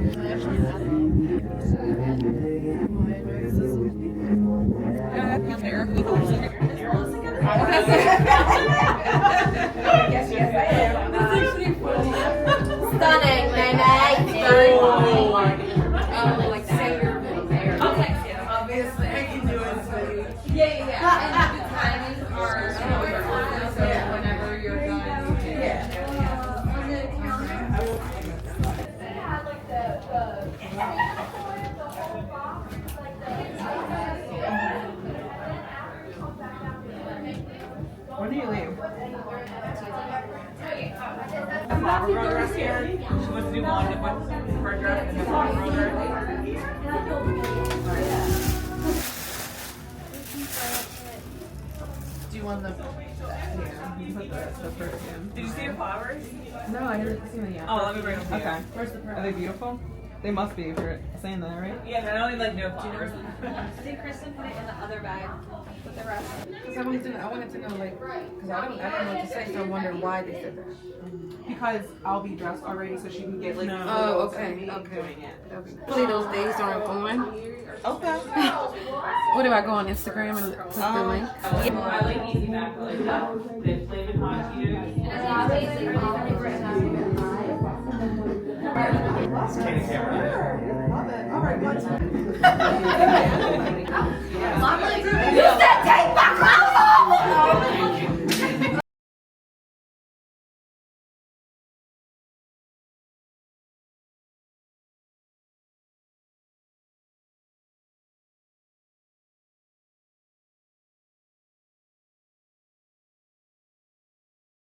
Yes, yes, I am. That's actually funny. Stunning, Nene. Like say your name. I'll text you. Obviously, I can do it for you. Yeah. And the timings are so whenever you're done. Yeah. When do you leave? Flower road dress here. She wants to do one with her dress and the flower road dress. Do you want the? Yeah, you put the perfume. Did you see the flowers? No, I haven't seen it yet. Oh, let me bring them to you. Okay. Where's the Are perfume? they beautiful? They must be if you're saying that, right? Yeah, I only like no flowers. I think Kristen put it in the other bag with the rest. Because I wanted to know, like, because I don't know what to say, so I wonder why they said that. Because I'll be dressed already, so she can get like. No. Oh, photos of okay, me okay. doing it. Hopefully those days aren't going. Okay. What do I go on Instagram and put the link? I like easy back, like the flaming hot Cheetos. You said take my clothes off!